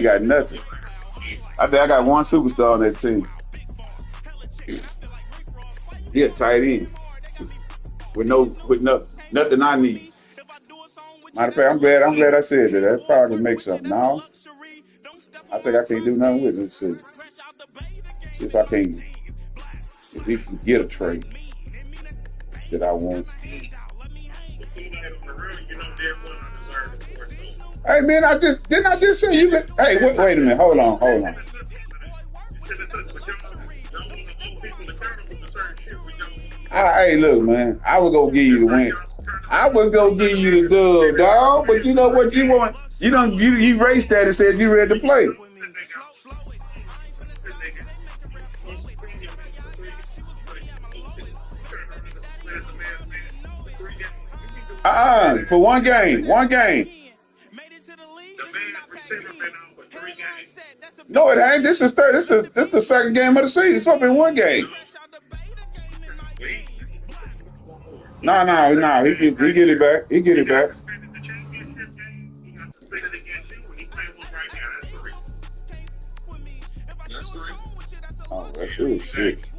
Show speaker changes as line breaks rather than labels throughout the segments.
You got nothing. I think I got one superstar on that team. He a tight end with nothing I need. Matter of fact, I'm glad I said that. That probably make something. Now I think I can't do nothing with it. Let's see. See if I can if he can get a trade that I want. Hey man, I just say you can. Hey, wait a minute. Hold on. Hey, look, man. I would go give you the win. I would go give you the dub, dog. But you know what you want? You raced that and said you ready to play. For one game. One game. No, it ain't. This is third. This the second game of the season. It's supposed to be one game. No. He get it back. He get it back. Oh, that's really sick.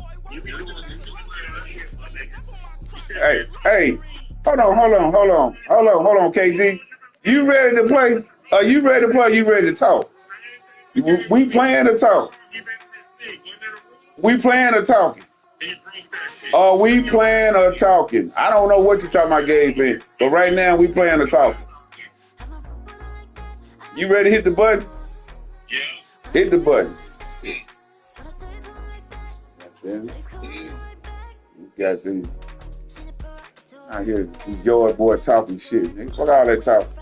Hey. Hold on, KZ. You ready to play? Are you ready to play? You ready to talk? We playing to talk. We playing or talking? Are we playing or talking? I don't know what you're talking about, Gabe, but right now we playing or talking. You ready to hit the button?
Yeah.
Hit the button. You got the I hear your boy talking shit. Nigga. Fuck all that talking.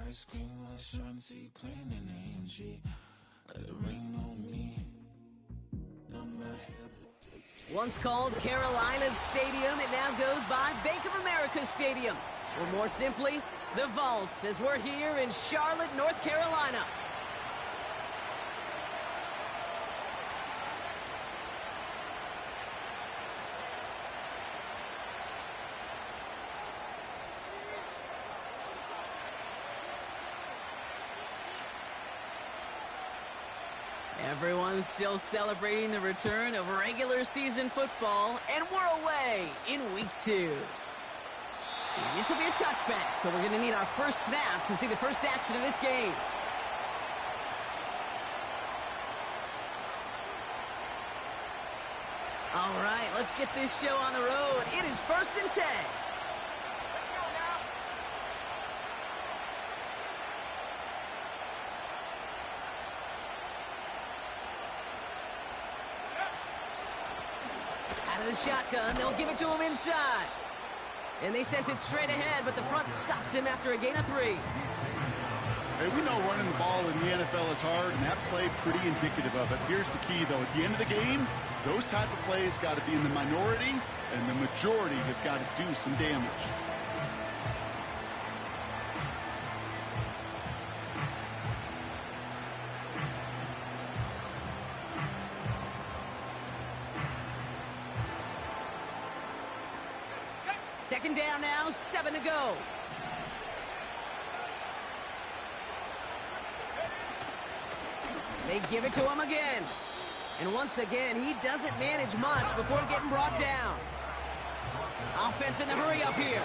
Ice cream, Shanti playing in AMG. Let it rain on me.
Once called Carolina's Stadium, it now goes by Bank of America Stadium. Or more simply, the Vault, as we're here in Charlotte, North Carolina. Everyone's still celebrating the return of regular season football, and we're away in week 2. This will be a touchback, so we're going to need our first snap to see the first action of this game. All right, let's get this show on the road. It is 1st and 10. The shotgun, they'll give it to him inside. And they sent it straight ahead, but the front stops him after a gain of 3.
Hey, we know running the ball in the NFL is hard, and that play pretty indicative of it. Here's the key, though. At the end of the game, those type of plays got to be in the minority, and the majority have got to do some damage.
Second down now, 7 to go. They give it to him again. And once again, he doesn't manage much before getting brought down. Offense in the hurry up here.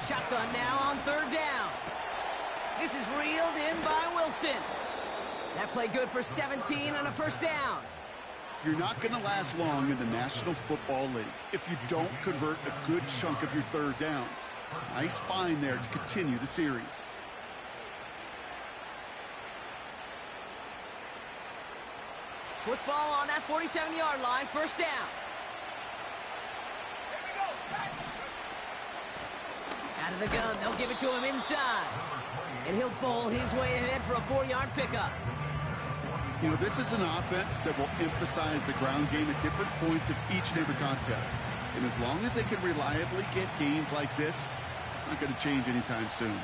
Shotgun now on 3rd down. This is reeled in by Wilson. That play good for 17 on a first down.
You're not going to last long in the National Football League if you don't convert a good chunk of your 3rd downs. Nice find there to continue the series.
Football on that 47-yard line, first down. Out of the gun, they'll give it to him inside. And he'll bowl his way ahead for a 4-yard pickup.
You know, this is an offense that will emphasize the ground game at different points of each and every contest. And as long as they can reliably get gains like this, it's not going to change anytime soon.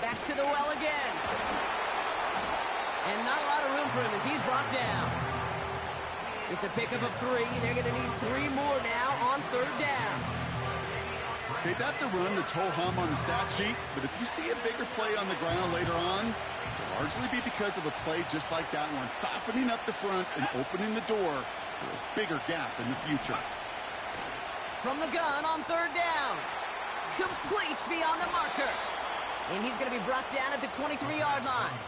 Back to the well again. And not a lot of room for him as he's brought down. It's a pickup of 3. They're going to need 3 more now on 3rd down.
Okay, that's a run that's ho-hum on the stat sheet, but if you see a bigger play on the ground later on, it'll largely be because of a play just like that one, softening up the front and opening the door for a bigger gap in the future.
From the gun on 3rd down. Complete beyond the marker. And he's going to be brought down at the 23-yard line.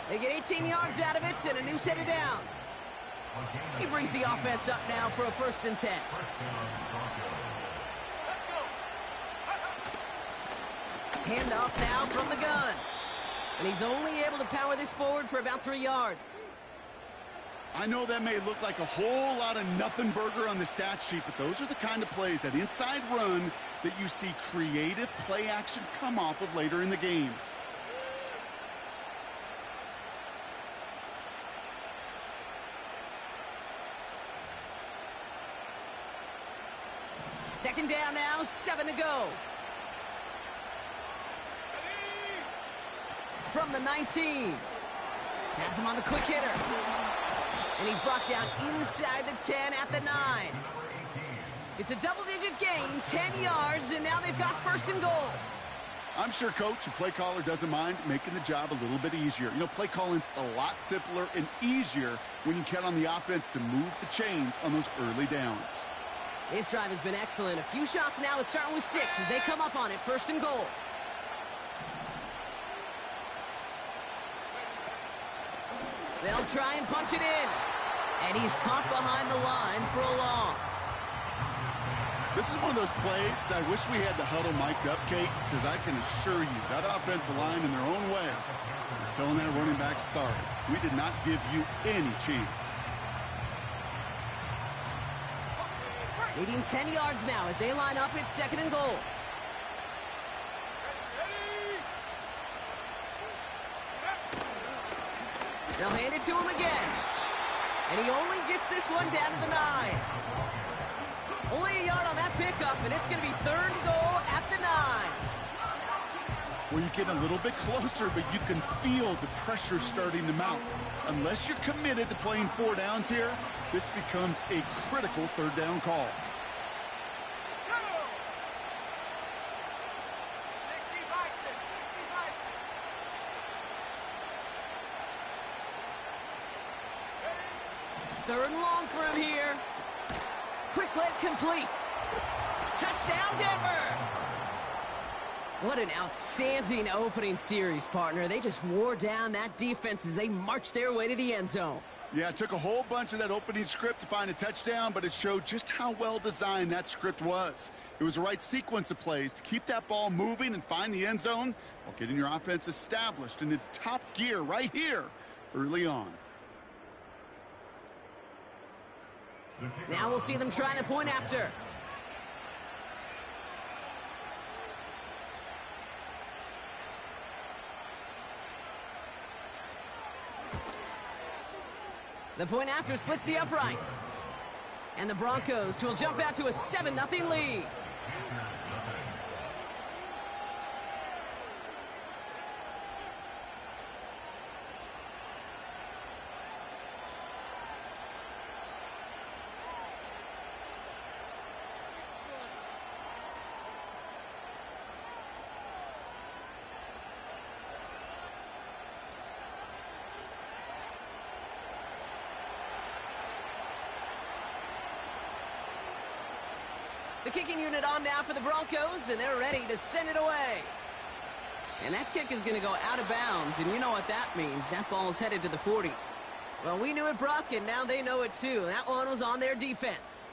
They get 18 yards out of it and a new set of downs. He brings the offense up now for a 1st and 10. Handoff now from the gun. And he's only able to power this forward for about 3 yards.
I know that may look like a whole lot of nothing burger on the stat sheet, but those are the kind of plays, that inside run, that you see creative play action come off of later in the game.
Second down now, 7 to go. From the 19. Has him on the quick hitter. And he's brought down inside the 10 at the 9. It's a double-digit gain, 10 yards, and now they've got 1st and goal.
I'm sure, Coach, your play caller doesn't mind making the job a little bit easier. You know, play calling's a lot simpler and easier when you count on the offense to move the chains on those early downs.
This drive has been excellent. A few shots now. It's starting with 6 as they come up on it. 1st and goal. They'll try and punch it in. And he's caught behind the line for a loss.
This is one of those plays that I wish we had the huddle mic'd up, Kate, because I can assure you that offensive line in their own way is telling that running back, sorry, we did not give you any chance.
Needing 10 yards now as they line up at 2nd and goal. They'll hand it to him again. And he only gets this one down to the 9. Only a yard on that pickup, and it's going to be 3rd and goal at the 9.
Well, you get a little bit closer, but you can feel the pressure starting to mount. Unless you're committed to playing 4 downs here, this becomes a critical 3rd down call.
Third and long for him here. Quick slant complete. Touchdown, Denver. What an outstanding opening series, partner. They just wore down that defense as they marched their way to the end zone.
Yeah, it took a whole bunch of that opening script to find a touchdown, but it showed just how well designed that script was. It was the right sequence of plays to keep that ball moving and find the end zone while getting your offense established in its top gear right here early on.
Now we'll see them try the point after. The point after splits the uprights. And the Broncos will jump out to a 7-0 lead. The kicking unit on now for the Broncos, and they're ready to send it away. And that kick is going to go out of bounds, and you know what that means. That ball is headed to the 40. Well, we knew it, Brock, and now they know it too. That one was on their defense.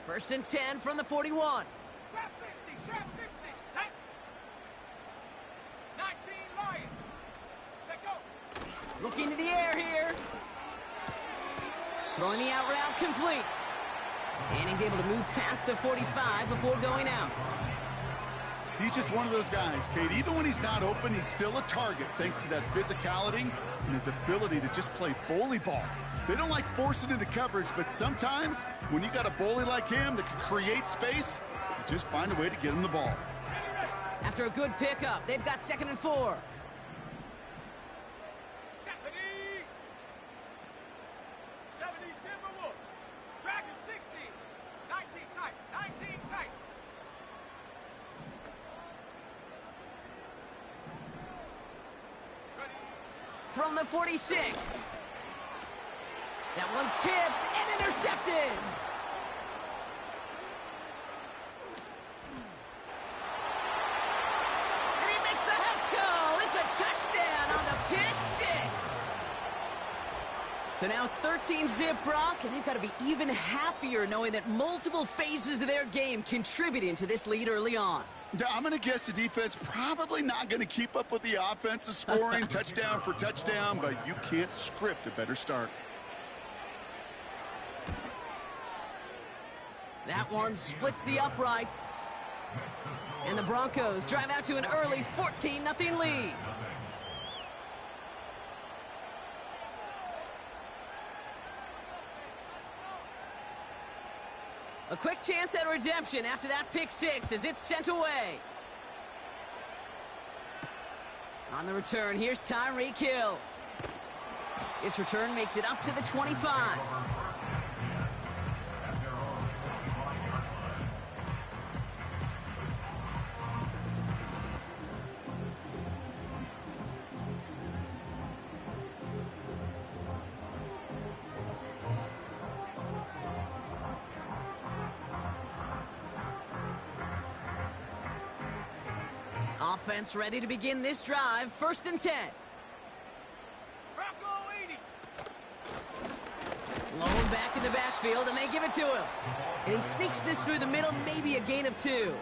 First and 10 from the 41.
Trap 60, trap 60. Set. 19 Lion. Set go.
Looking to the air here. Throwing the out route complete. And he's able to move past the 45 before going out.
He's just one of those guys, Kate. Even when he's not open, he's still a target thanks to that physicality and his ability to just play bully ball. They don't like forcing into coverage, but sometimes when you got a bully like him that can create space, you just find a way to get him the ball.
After a good pickup, they've got 2nd and 4.
Stephanie. 70 Timberwolf. Dragon 60. 19 tight. 19 tight. Ready.
From the 46. That one's tipped and intercepted. And he makes the house go. It's a touchdown on the pick six. So now it's 13-zip, Brock, and they've got to be even happier knowing that multiple phases of their game contributing to this lead early on.
Yeah, I'm going to guess the defense probably not going to keep up with the offensive scoring touchdown for touchdown, but you can't script a better start.
That one splits the uprights. And the Broncos drive out to an early 14-0 lead. A quick chance at redemption after that pick six as it's sent away. On the return, here's Tyreek Hill. His return makes it up to the 25. Offense ready to begin this drive. 1st and 10.
Bronco 80.
Lone back in the backfield, and they give it to him. And he sneaks this through the middle, maybe a gain of 2.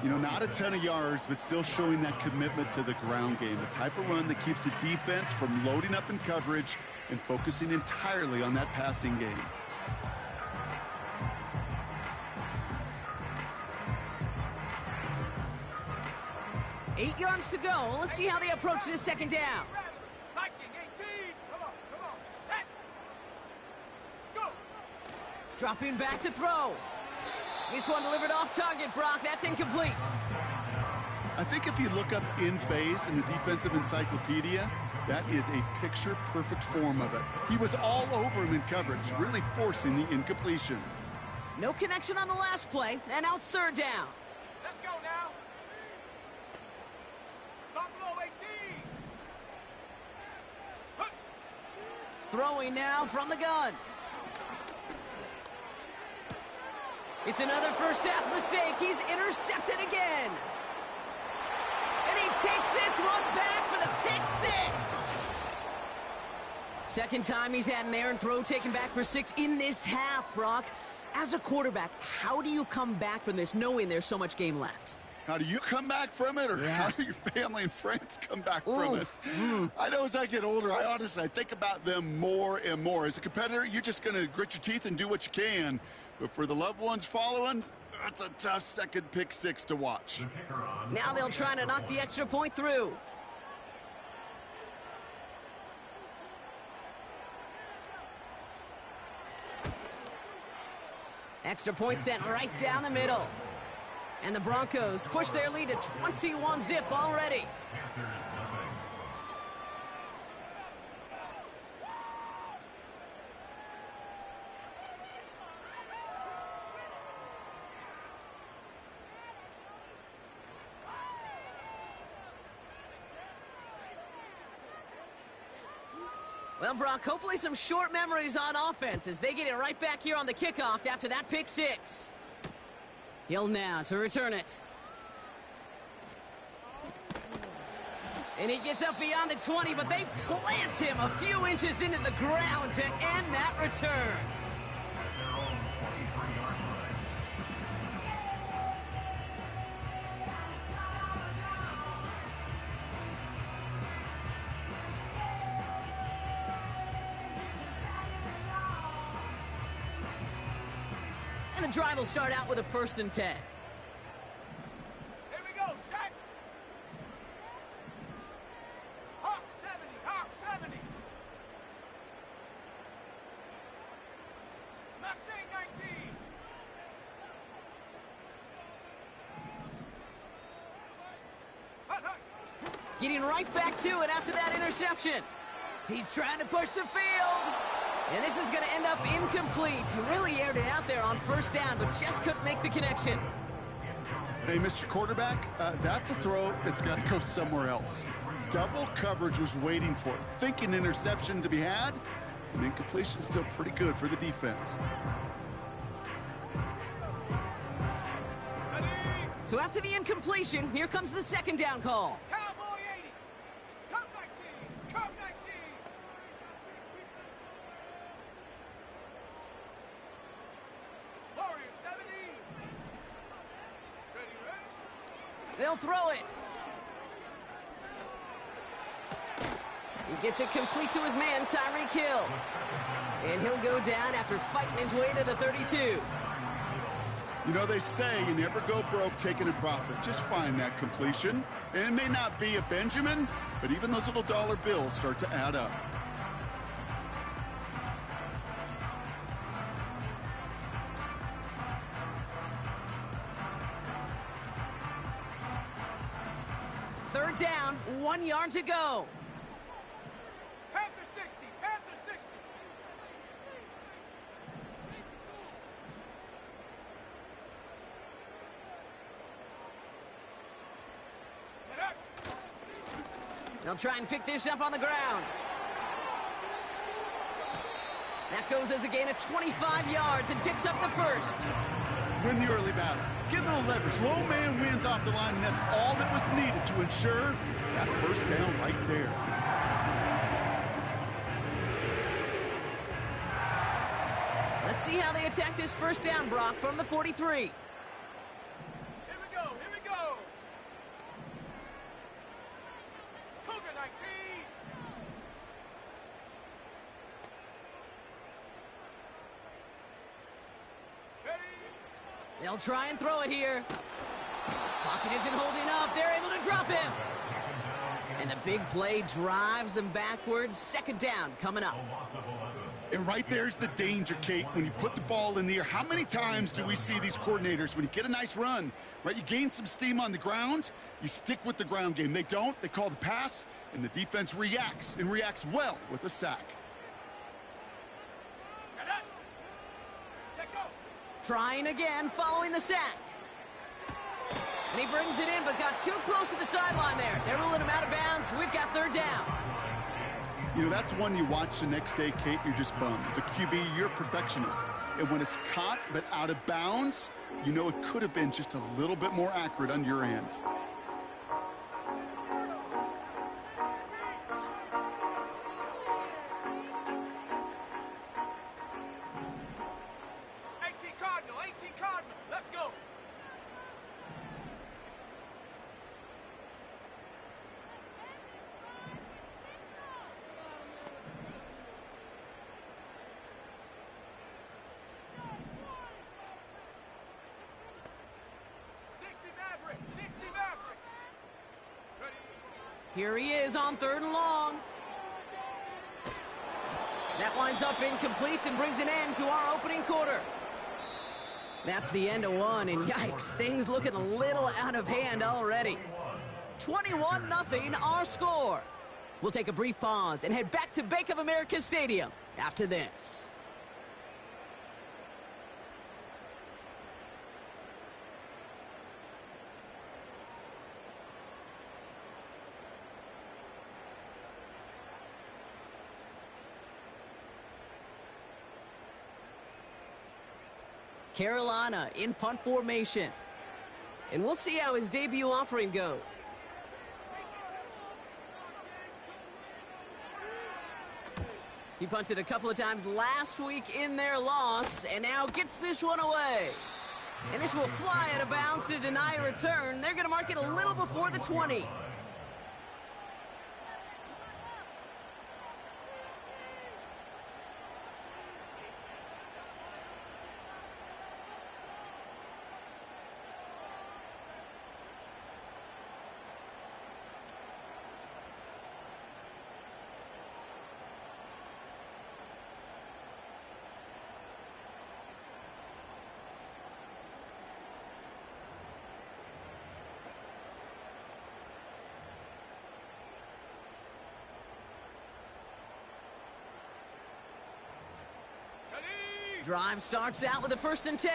You know, not a ton of yards, but still showing that commitment to the ground game. The type of run that keeps the defense from loading up in coverage and focusing entirely on that passing game.
Eight yards to go. Let's see how they approach this 2nd down.
Viking 18. Come on. Set. Go.
Dropping back to throw. This one delivered off target, Brock. That's incomplete.
I think if you look up in phase in the defensive encyclopedia, that is a picture-perfect form of it. He was all over him in coverage, really forcing the incompletion.
No connection on the last play, and now it's 3rd down.
Let's go now. Buffalo 18. Hup.
Throwing now from the gun. It's another first half mistake. He's intercepted again. And he takes this one back for the pick six. Second time he's had an errant throw taken back for 6 in this half, Brock. As a quarterback, how do you come back from this knowing there's so much game left?
How do you come back from it, or how do your family and friends come back from it? I know as I get older, I think about them more and more. As a competitor, you're just going to grit your teeth and do what you can. But for the loved ones following, that's a tough second pick six to watch.
Now they'll try to knock the extra point through. Extra point sent right down the middle. And the Broncos push their lead to 21-zip already. Well, Brock, hopefully some short memories on offense as they get it right back here on the kickoff after that pick six. Hill now to return it. And he gets up beyond the 20, but they plant him a few inches into the ground to end that return. And the drive will start out with a 1st and 10.
Here we go, set. Hawk 70, Hawk 70. Mustang 19. Hut, hut.
Getting right back to it after that interception. He's trying to push the field. And this is going to end up incomplete. He really aired it out there on 1st down, but just couldn't make the connection.
Hey, Mr. Quarterback, that's a throw that's got to go somewhere else. Double coverage was waiting for it, thinking interception to be had, and incompletion still pretty good for the defense.
So after the incompletion, here comes the 2nd down call.
Cowboy 80. Cup 19. Cup 19. Warrior 70. Ready, ready.
They'll throw it. He gets it complete to his man, Tyreek Hill. And he'll go down after fighting his way to the 32.
You know, they say you never go broke taking a profit. Just find that completion. And it may not be a Benjamin, but even those little dollar bills start to add up.
Third down, 1 yard to go.
Panther 60. Panther 60. Get up.
They'll try and pick this up on the ground. That goes as a gain of 25 yards and picks up the 1st.
Win the early battle. Get a little leverage. Low man wins off the line, and that's all that was needed to ensure that 1st down right there.
Let's see how they attack this 1st down, Brock, from the 43.
Here we go. Here we go. Cougar 19. Ready.
They'll try and throw it here. Pocket isn't holding up. They're able to drop him. And the big play drives them backwards. 2nd down coming up.
And right there's the danger, Kate, when you put the ball in the air. How many times do we see these coordinators, when you get a nice run, right, you gain some steam on the ground, you stick with the ground game. They don't. They call the pass, and the defense reacts, and reacts well with a sack.
Get up. Check go.
Trying again following the sack. And he brings it in, but got too close to the sideline there. They're ruling him out of bounds. We've got 3rd down.
You know, that's one you watch the next day, Kate, you're just bummed. As a QB, you're a perfectionist. And when it's caught but out of bounds, you know it could have been just a little bit more accurate on your end.
Cardinal. 18 Cardinal. Let's go.
Here he is on 3rd and long. That winds up incomplete and brings an end to our opening quarter. That's the end of one, and yikes, things looking a little out of hand already. 21-0 our score. We'll take a brief pause and head back to Bank of America Stadium after this. Carolina in punt formation. And we'll see how his debut offering goes. He punted a couple of times last week in their loss, and now gets this one away. And this will fly out of bounds to deny a return. They're going to mark it a little before the 20. Drive starts out with a 1st and 10.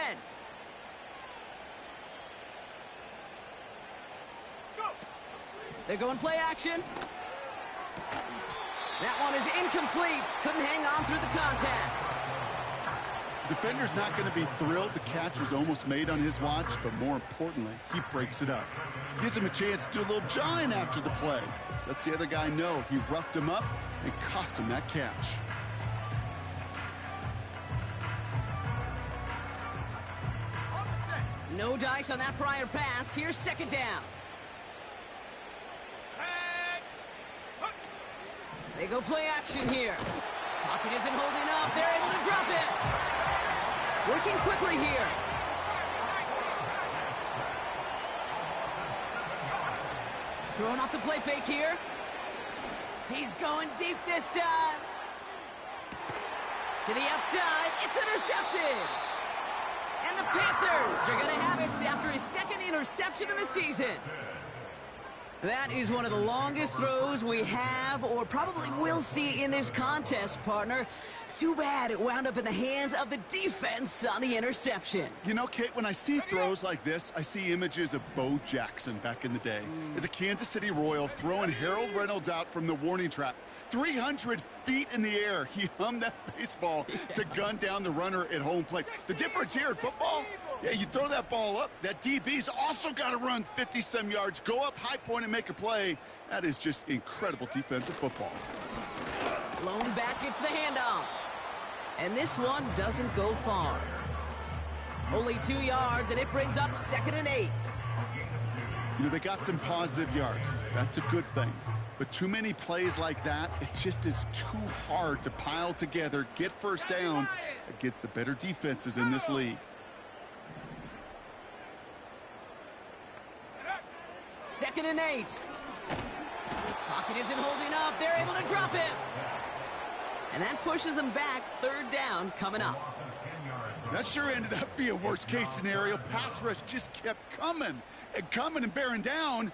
They're going play action. That one is incomplete. Couldn't hang on through the contact.
Defender's not going to be thrilled. The catch was almost made on his watch, but more importantly, he breaks it up. Gives him a chance to do a little jawing after the play. Lets the other guy know he roughed him up and cost him that catch.
No dice on that prior pass. Here's 2nd down. They go play action here. Pocket isn't holding up. They're able to drop it. Working quickly here. Throwing off the play fake here. He's going deep this time. To the outside. It's intercepted. And the Panthers are going to have it after his 2nd interception of the season. That is one of the longest throws we have or probably will see in this contest, partner. It's too bad it wound up in the hands of the defense on the interception.
You know, Kate, when I see throws like this, I see images of Bo Jackson back in the day. As a Kansas City Royal throwing Harold Reynolds out from the warning track. 300 feet in the air, he hummed that baseball to gun down the runner at home plate. The difference here in football, yeah, you throw that ball up, that DB's also got to run 50-some yards, go up high point and make a play. That is just incredible defensive football.
Lone back gets the handoff. And this one doesn't go far. Only 2 yards, and it brings up 2nd and 8.
You know, they got some positive yards. That's a good thing. But too many plays like that, it just is too hard to pile together, get first downs against the better defenses in this league.
2nd and 8. Pocket isn't holding up. They're able to drop it. And that pushes them back. 3rd down coming up.
That sure ended up being a worst-case scenario. Pass rush just kept coming and bearing down.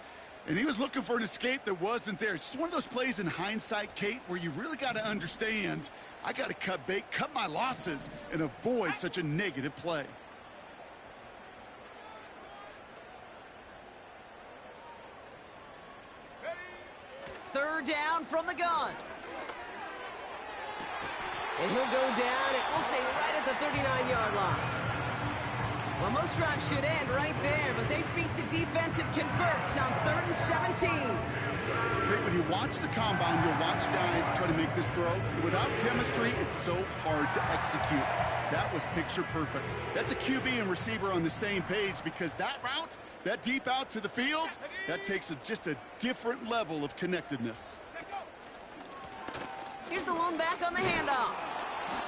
And he was looking for an escape that wasn't there. It's just one of those plays in hindsight, Kate, where you really got to understand, I got to cut bait, cut my losses, and avoid such a negative play.
Third down from the gun. And he'll go down, and we'll say right at the 39-yard line. Well, most drives should end right there, but they beat the defense and convert on 3rd and 17.
Great, when you watch the combine, you'll watch guys try to make this throw. Without chemistry, it's so hard to execute. That was picture perfect. That's a QB and receiver on the same page because that route, that deep out to the field, that takes just a different level of connectedness.
Here's the lone back on the handoff.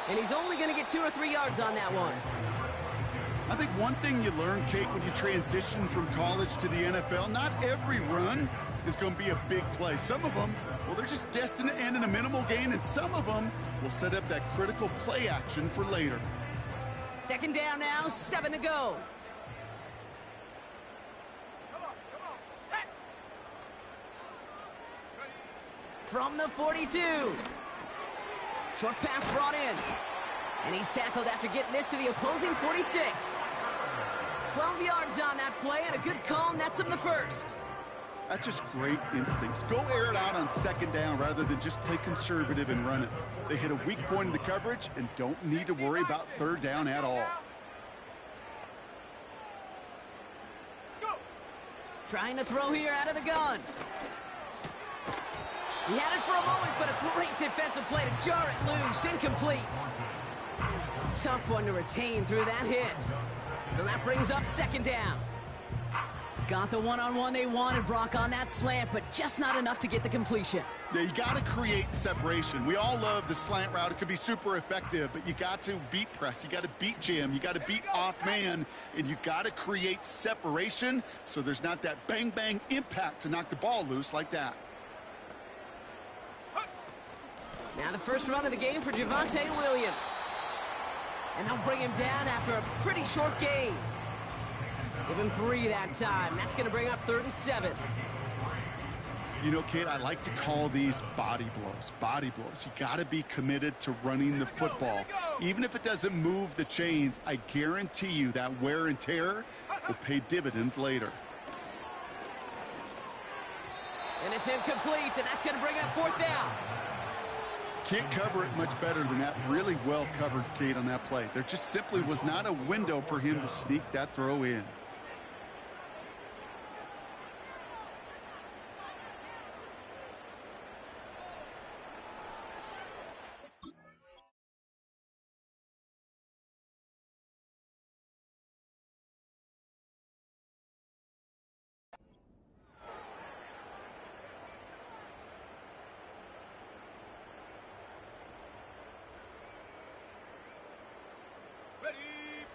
And he's only going to get 2 or 3 yards on that one.
I think one thing you learn, Kate, when you transition from college to the NFL, not every run is going to be a big play. Some of them, well, they're just destined to end in a minimal gain, and some of them will set up that critical play action for later.
2nd down now, 7 to go.
Set.
From the 42. Short pass brought in. And he's tackled after getting this to the opposing 46. 12 yards on that play, and a good call nets him the first.
That's just great instincts. Go air it out on 2nd down rather than just play conservative and run it. They hit a weak point in the coverage and don't need to worry about 3rd down at all.
Trying to throw here out of the gun. He had it for a moment, but a great defensive play to jar it loose. Incomplete. Tough one to retain through that hit. So that brings up second down. Got the one-on-one they wanted, Brock, on that slant, but just not enough to get the completion.
Yeah, you got to create separation. We all love the slant route. It could be super effective, but you got to beat press. You got to beat jam. You got to beat off man, and you got to create separation so there's not that bang-bang impact to knock the ball loose like that.
Now the first run of the game for Javonte Williams. And they'll bring him down after a pretty short gain. Give him 3 that time. That's going to bring up 3rd and 7.
You know, Kate, I like to call these body blows. Body blows. You got to be committed to running the football. Even if it doesn't move the chains, I guarantee you that wear and tear will pay dividends later.
And it's incomplete, and that's going to bring up 4th down.
Can't cover it much better than that. Really well covered, Kate, on that play. There just simply was not a window for him to sneak that throw in.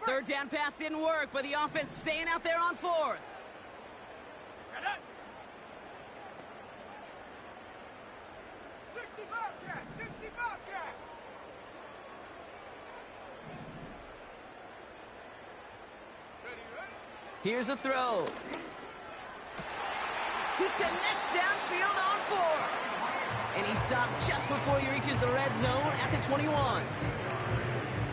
Third down pass didn't work, but the offense staying out there on 4th.
Set up. 60 Bobcat, 60 Bobcat. Ready, ready?
Here's a throw. He connects downfield on 4. And he stopped just before he reaches the red zone at the 21.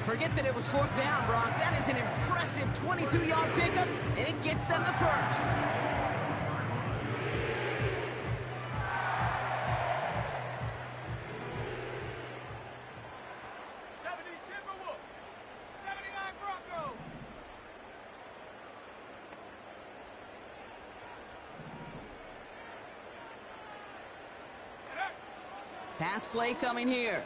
Forget that it was 4th down, Brock. That is an impressive 22-yard pickup, and it gets them the first.
Timberwolves, 79 Broncos.
Pass play coming here.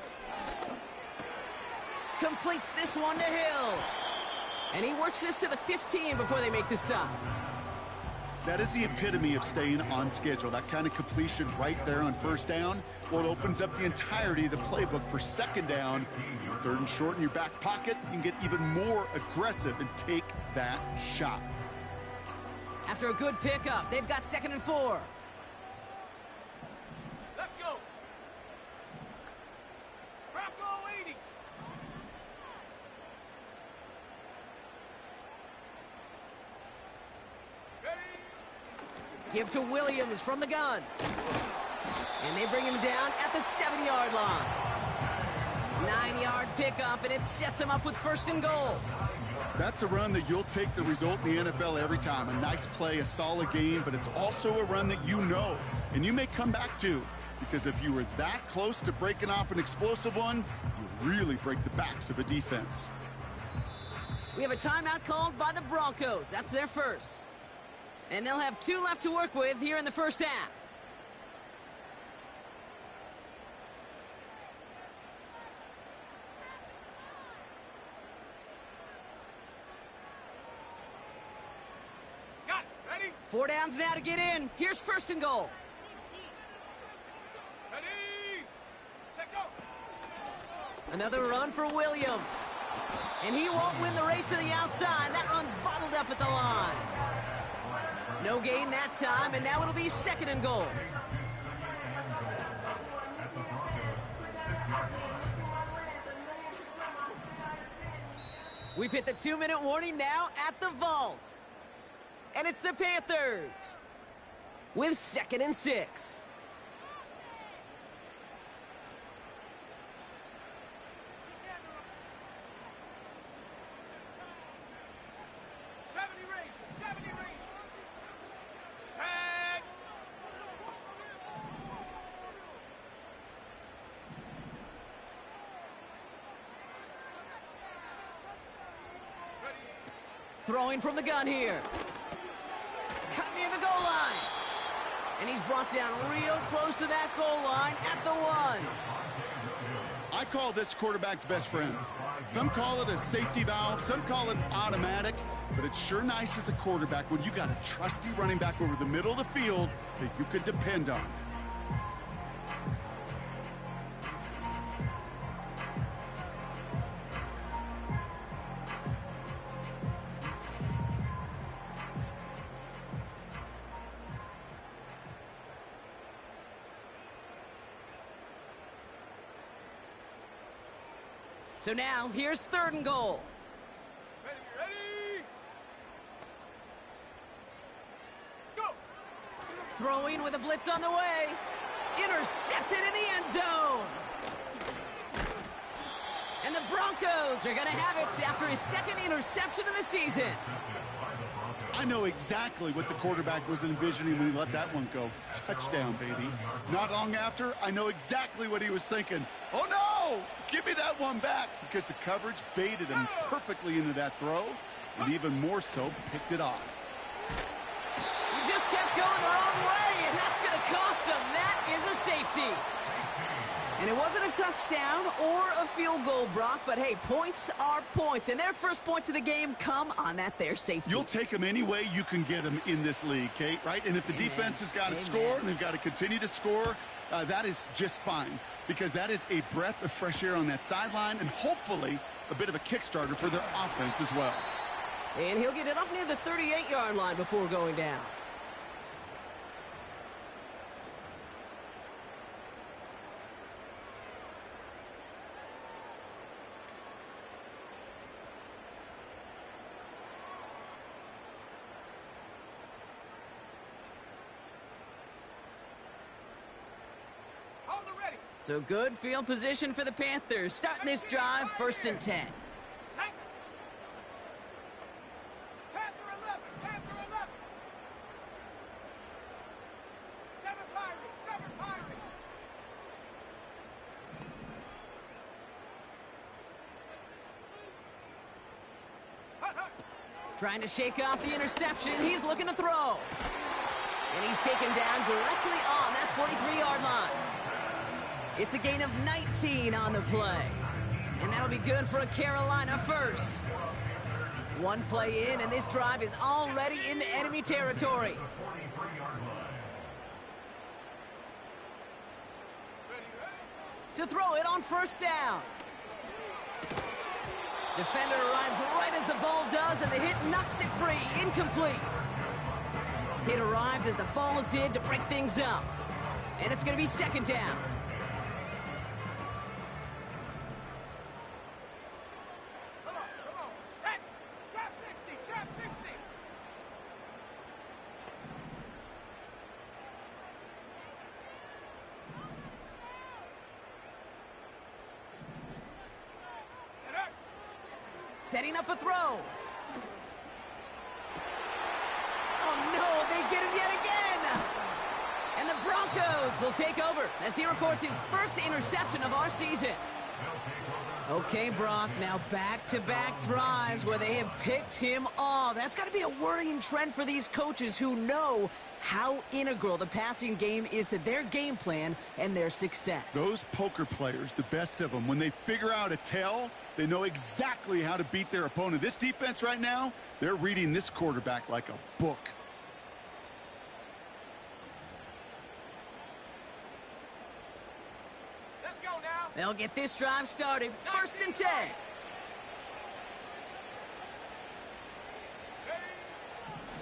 Completes this one to Hill. And he works this to the 15 before they make the stop.
That is the epitome of staying on schedule. That kind of completion right there on 1st down. Well, it opens up the entirety of the playbook for 2nd down. 3rd and short in your back pocket. You can get even more aggressive and take that shot.
After a good pickup, they've got 2nd and 4.
Let's go. Bronco 80.
Give to Williams from the gun. And they bring him down at the 7-yard line. 9-yard pickup, and it sets him up with 1st and goal.
That's a run that you'll take the result in the NFL every time. A nice play, a solid game, but it's also a run that you know, and you may come back to, because if you were that close to breaking off an explosive one, you really break the backs of a defense.
We have a timeout called by the Broncos. That's their first. And they'll have 2 left to work with here in the first half.
Got it. Ready?
4 downs now to get in. Here's 1st and goal.
Ready? Set, go.
Another run for Williams. And he won't win the race to the outside. That run's bottled up at the line. No gain that time, and now it'll be 2nd and goal. We've hit the 2-minute warning now at the vault. And it's the Panthers with 2nd and 6. Throwing from the gun here. Cut near the goal line. And he's brought down real close to that goal line at the 1.
I call this quarterback's best friend. Some call it a safety valve, some call it automatic, but it's sure nice as a quarterback when you got a trusty running back over the middle of the field that you could depend on.
So now, here's 3rd and goal.
Ready? Go!
Throwing with a blitz on the way. Intercepted in the end zone. And the Broncos are going to have it after his 2nd interception of the season.
I know exactly what the quarterback was envisioning when he let that one go. Touchdown, baby. Not long after, I know exactly what he was thinking. Oh, no! Give me that one back, because the coverage baited him perfectly into that throw, and even more so, picked it off.
He just kept going the wrong way, and that's going to cost him. That is a safety. And it wasn't a touchdown or a field goal, Brock, but hey, points are points, and their first points of the game come on that there safety.
You'll take them any way you can get them in this league, Kate, right? And if the defense has got to score and they've got to continue to score, that is just fine, because that is a breath of fresh air on that sideline and hopefully a bit of a kickstarter for their offense as well.
And he'll get it up near the 38-yard line before going down.
Hold it ready.
So good field position for the Panthers. Starting this drive, 1st and 10.
Set. Panther 11. Panther 11. 7 Pirates. 7 Pirates. Hut, hut.
Trying to shake off the interception. He's looking to throw. And he's taken down directly on that 43-yard line. It's a gain of 19 on the play. And that'll be good for a Carolina first. One play in, and this drive is already into enemy territory. To throw it on 1st down. Defender arrives right as the ball does, and the hit knocks it free. Incomplete. Hit arrived as the ball did to break things up. And it's going to be 2nd down.
Come on. Set. Trap 60. Trap 60. Get up.
Setting up a throw. Oh, no, they get him yet again. And the Broncos will take over as he records his 1st interception of our season. Okay, Brock, now back-to-back drives where they have picked him off. That's got to be a worrying trend for these coaches who know how integral the passing game is to their game plan and their success.
Those poker players, the best of them, when they figure out a tell, they know exactly how to beat their opponent. This defense right now, they're reading this quarterback like a book.
Let's go now.
They'll get this drive started. 1st and 10.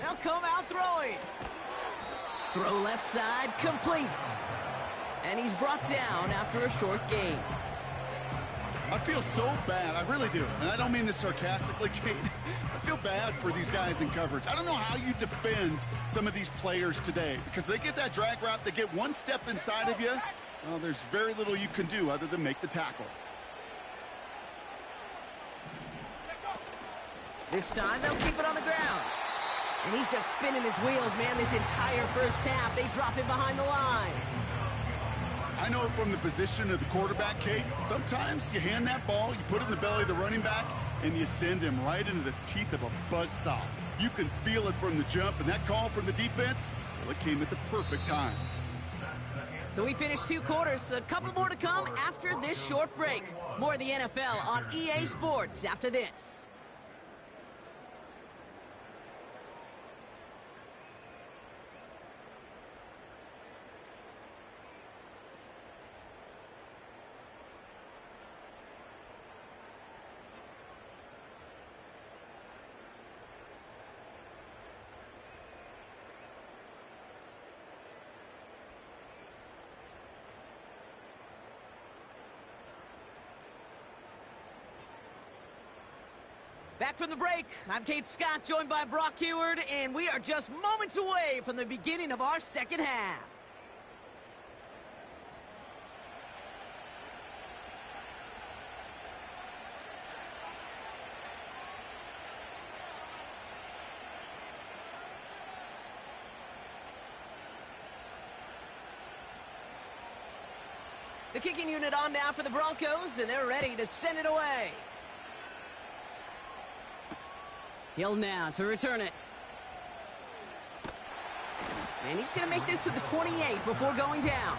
They'll come out throwing. Throw left side, complete. And he's brought down after a short gain.
I feel so bad. I really do. And I don't mean this sarcastically, Kate. I feel bad for these guys in coverage. I don't know how you defend some of these players today, because they get that drag route, they get one step inside of you. Well, there's very little you can do other than make the tackle.
This time, they'll keep it on the ground. And he's just spinning his wheels, man, this entire 1st half. They drop him behind the line.
I know from the position of the quarterback, Kate, sometimes you hand that ball, you put it in the belly of the running back, and you send him right into the teeth of a buzzsaw. You can feel it from the jump, and that call from the defense, Well, it came at the perfect time.
So we finished 2 quarters. A couple more to come after this short break. More of the NFL on EA Sports after this. Back from the break, I'm Kate Scott, joined by Brock Heward, and we are just moments away from the beginning of our second half. The kicking unit on now for the Broncos, and they're ready to send it away. Hill now to return it. And he's going to make this to the 28 before going down.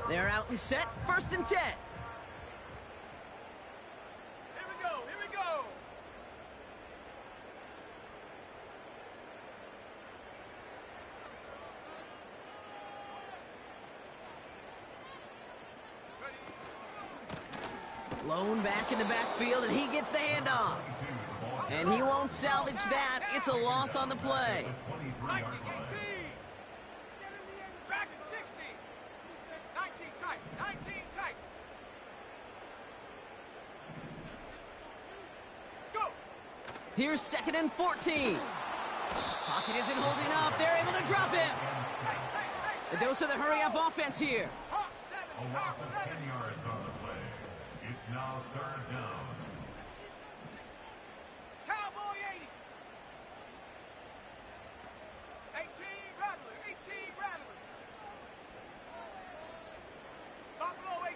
They're out and set, 1st and 10.
Here we go, here we go.
Lone back in the backfield, and he gets the handoff. And he won't salvage that. It's a loss on the play.
Viking 18. Dragon 60. 19 tight, 19 tight. Go.
Here's 2nd and 14. Pocket isn't holding up. They're able to drop him. A dose of the hurry-up offense here.
Hawk 7, Hawk 7.
10 yards on the play. It's now 3rd down.
Cowboy 80. 18 Rattler, 18 Rattler. Buffalo 18.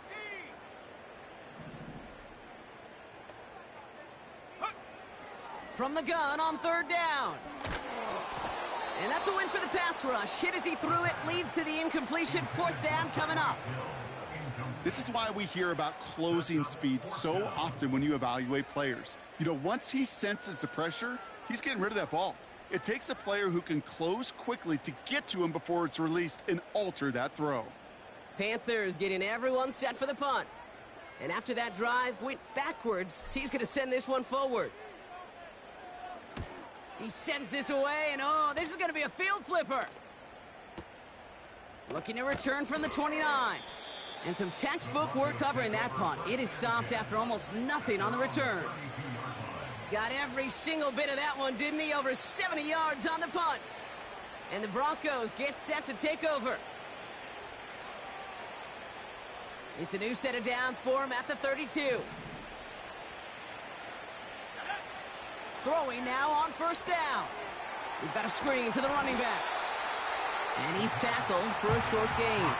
From the gun on 3rd down. And that's a win for the pass rush. Hit as he threw it, leads to the incompletion. 4th down coming up.
This is why we hear about closing speed so often when you evaluate players. You know, once he senses the pressure, he's getting rid of that ball. It takes a player who can close quickly to get to him before it's released and alter that throw.
Panthers getting everyone set for the punt. And after that drive went backwards, he's going to send this one forward. He sends this away, and oh, this is going to be a field flipper. Looking to return from the 29. And some textbook work covering that punt. It is stopped after almost nothing on the return. Got every single bit of that one, didn't he? Over 70 yards on the punt. And the Broncos get set to take over. It's a new set of downs for him at the 32. Throwing now on 1st down. We've got a screen to the running back. And he's tackled for a short gain.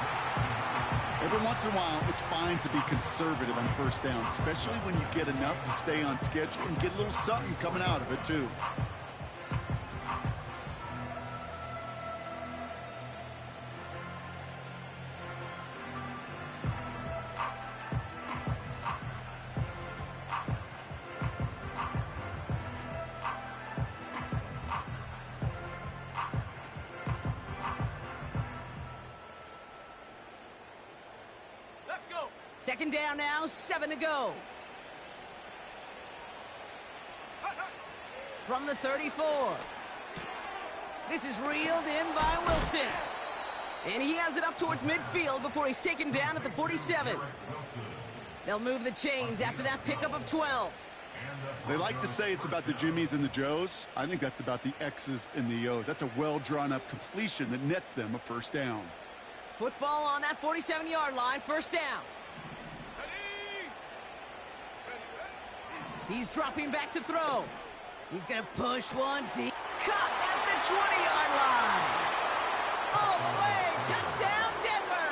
Every once in a while, it's fine to be conservative on 1st down, especially when you get enough to stay on schedule and get a little something coming out of it, too.
Let's go.
2nd down now, 7 to go. From the 34. This is reeled in by Wilson. And he has it up towards midfield before he's taken down at the 47. They'll move the chains after that pickup of 12.
They like to say it's about the Jimmies and the Joes. I think that's about the X's and the O's. That's a well-drawn-up completion that nets them a 1st down.
Football on that 47-yard line, 1st down. He's dropping back to throw. He's going to push one deep. Cut at the 20-yard line. All the way. Touchdown, Denver.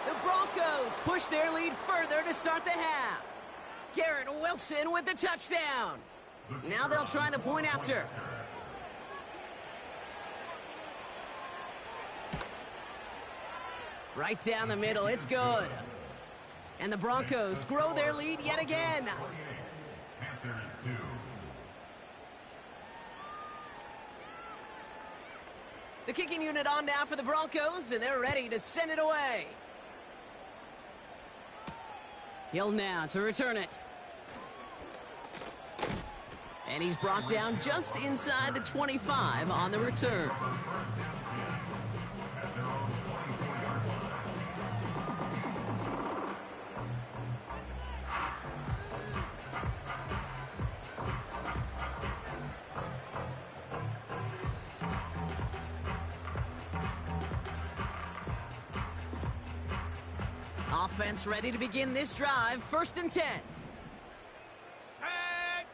The Broncos push their lead further to start the half. Garrett Wilson with the touchdown. Now they'll try the point after. Right down the middle, it's good. And the Broncos grow their lead yet again.
Panthers 2.
The kicking unit on now for the Broncos, and they're ready to send it away. Hill now to return it. And he's brought down just inside the 25 on the return.
At their own 24-yard line.
Offense ready to begin this drive. 1st and 10.
Set.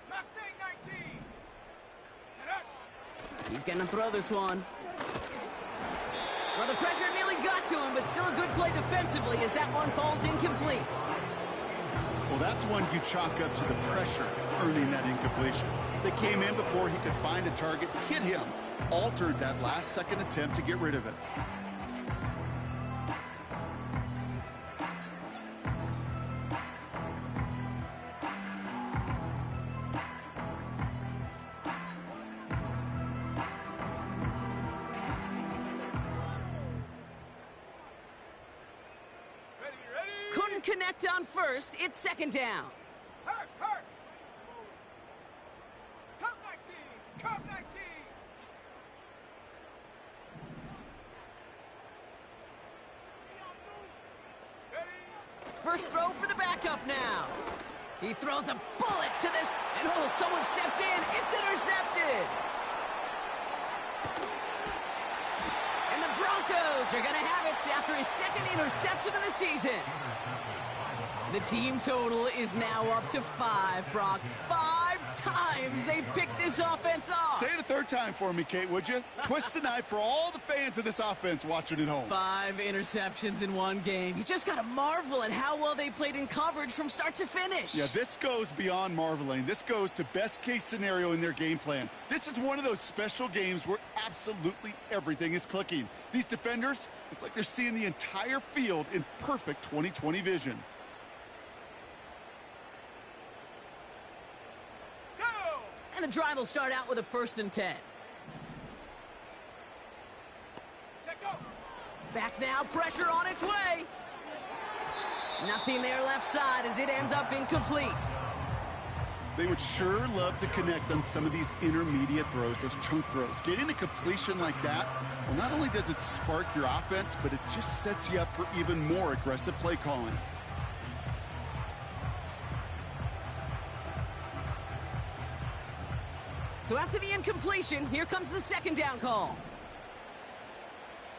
Mustang 19. Get up.
He's going to throw this one. Well, the pressure nearly got to him, but still a good play defensively as that one falls incomplete.
Well, that's one you chalk up to the pressure earning that incompletion. They came in before he could find a target, hit him, altered that last-second attempt to get rid of it.
Ready, ready.
Couldn't connect on 1st. It's 2nd down.
Hurt, hurt. Cup 19. Cup 19. Ready.
First throw for the backup now. He throws a bullet to this, and oh, someone stepped in. It's intercepted. And the Broncos are going to have it after his 2nd interception of the season. The team total is now up to 5, Brock. 5 times they've picked this offense off.
Say it a third time for me, Kate, would you? Twist the knife for all the fans of this offense watching at home.
5 interceptions in one game. You just got to marvel at how well they played in coverage from start to finish.
Yeah, this goes beyond marveling. This goes to best-case scenario in their game plan. This is one of those special games where absolutely everything is clicking. These defenders, it's like they're seeing the entire field in perfect 20/20 vision.
Go.
And the drive will start out with a 1st and 10.
Check go.
Back now, pressure on its way. Nothing there left side as it ends up incomplete.
They would sure love to connect on some of these intermediate throws, those chunk throws. Getting a completion like that, well, not only does it spark your offense, but it just sets you up for even more aggressive play calling.
So after the incompletion, here comes the 2nd down call.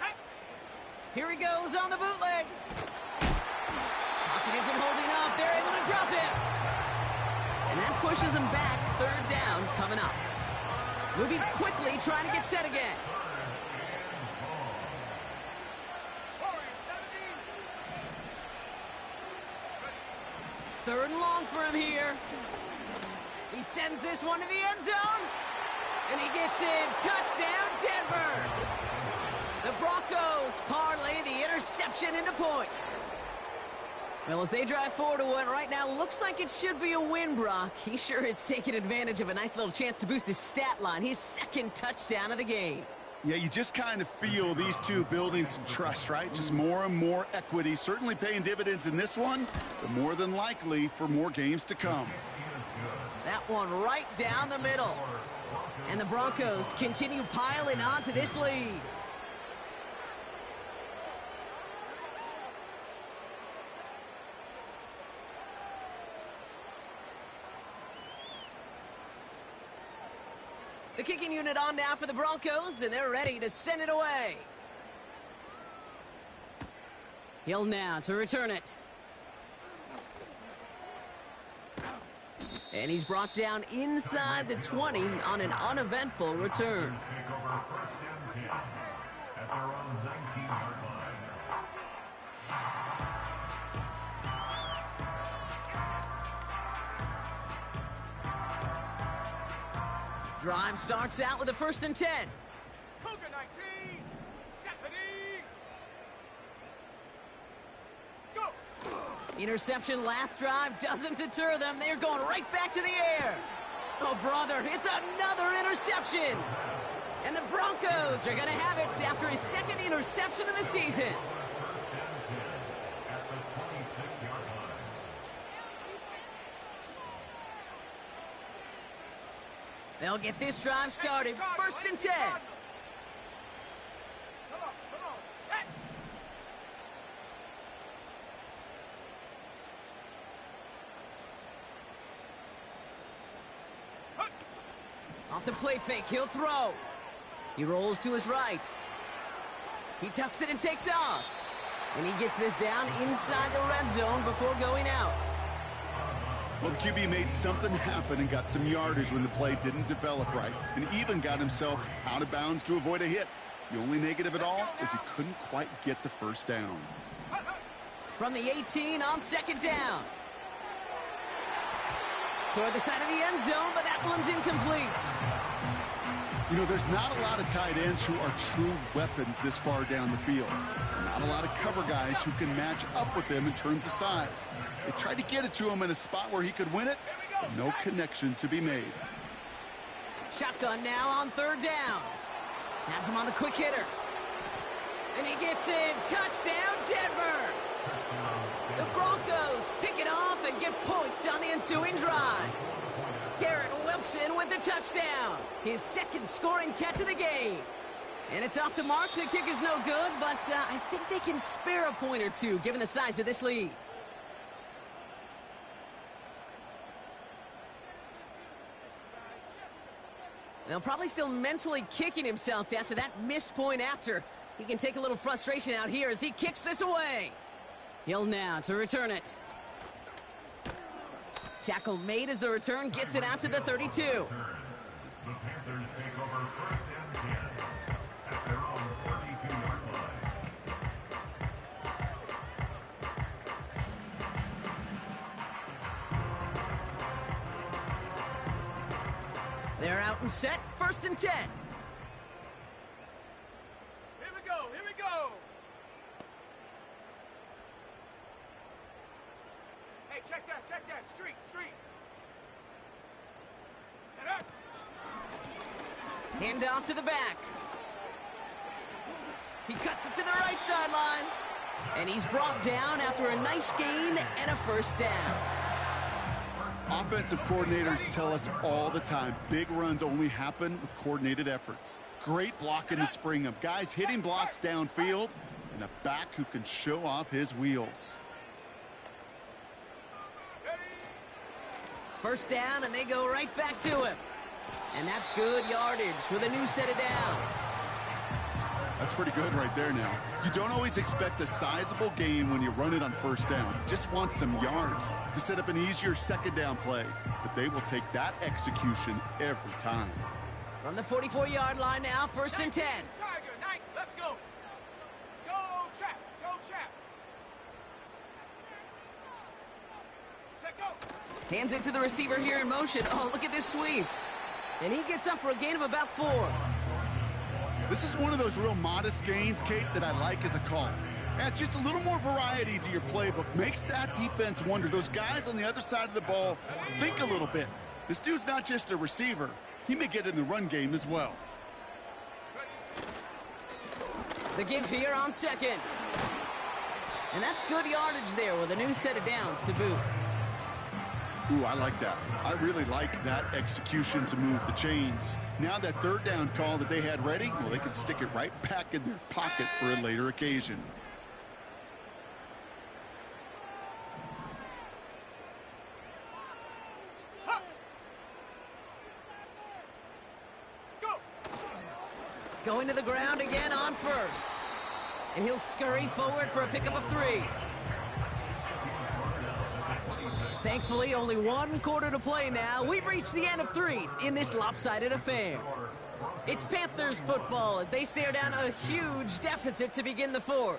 Check.
Here he goes on the bootleg. Pocket isn't holding up. They're able to drop him. And that pushes him back. 3rd down coming up. Moving quickly, trying to get set again.
Warriors 17.
3rd and long for him here. He sends this one to the end zone. And he gets in. Touchdown, Denver. The Broncos parlay the interception into points. Well, as they drive forward to what right now looks like it should be a win, Brock. He sure has taken advantage of a nice little chance to boost his stat line. His 2nd touchdown of the game.
Yeah, you just kind of feel these two building some trust, right? Just more and more equity, certainly paying dividends in this one, but more than likely for more games to come.
That one right down the middle. And the Broncos continue piling on to this lead. The kicking unit on now for the Broncos, and they're ready to send it away. He'll now to return it. And he's brought down inside the 20 on an uneventful return.
Take over first and 10 at their own 19-yard line.
Drive starts out with a 1st and 10.
Cougar 19. Set the knee. Go.
Interception last drive doesn't deter them. They're going right back to the air. Oh, brother, it's another interception. And the Broncos are going to have it after his 2nd interception of the season.
First and 10 at the 26-yard line.
They'll get this drive started. 1st and 10.
Come on, set.
Off the play fake, he'll throw. He rolls to his right. He tucks it and takes off. And he gets this down inside the red zone before going out.
Well, the QB made something happen and got some yardage when the play didn't develop right, and even got himself out of bounds to avoid a hit. The only negative at all is he couldn't quite get the first down.
From the 18 on 2nd down. Toward the side of the end zone, but that one's incomplete.
You know, there's not a lot of tight ends who are true weapons this far down the field. Not a lot of cover guys who can match up with them in terms of size. They tried to get it to him in a spot where he could win it, but no connection to be made.
Shotgun now on 3rd down. Has him on the quick hitter. And he gets in. Touchdown, Denver. The Broncos pick it off and get points on the ensuing drive. Garrett Wilson with the touchdown. His 2nd scoring catch of the game. And it's off the mark. The kick is no good, but I think they can spare a point or two given the size of this lead. They'll probably still mentally kicking himself after that missed point after. He can take a little frustration out here as he kicks this away. He'll now to return it. Tackle made as the return gets it out to the 32.
The Panthers take over first and 10 at their own 32-yard line.
They're out and set. 1st and 10.
Here we go, here we go. Hey, check that, street. Get up.
Hand off to the back. He cuts it to the right sideline. And he's brought down after a nice gain and a 1st down.
Offensive coordinators tell us all the time, big runs only happen with coordinated efforts. Great blocking to spring them. Guys hitting blocks downfield, and a back who can show off his wheels.
1st down, and they go right back to him. And that's good yardage with a new set of downs.
That's pretty good right there now. You don't always expect a sizable gain when you run it on 1st down. You just want some yards to set up an easier 2nd down play. But they will take that execution every time.
From the 44-yard line now, 1st and 10.
Tiger, Knight, let's go. Go, Chap. Check go.
Hands it to the receiver here in motion. Oh, look at this sweep. And he gets up for a gain of about 4.
This is one of those real modest gains, Kate, that I like as a call. Adds just a little more variety to your playbook. Makes that defense wonder. Those guys on the other side of the ball think a little bit. This dude's not just a receiver. He may get in the run game as well.
The give here on 2nd. And that's good yardage there with a new set of downs to boot.
Ooh, I like that. I really like that execution to move the chains. Now that 3rd down call that they had ready, well, they can stick it right back in their pocket for a later occasion.
Go.
Going to the ground again on 1st. And he'll scurry forward for a pickup of 3. Thankfully, only 1 quarter to play now. We've reached the end of 3 in this lopsided affair. It's Panthers football as they stare down a huge deficit to begin the 4th.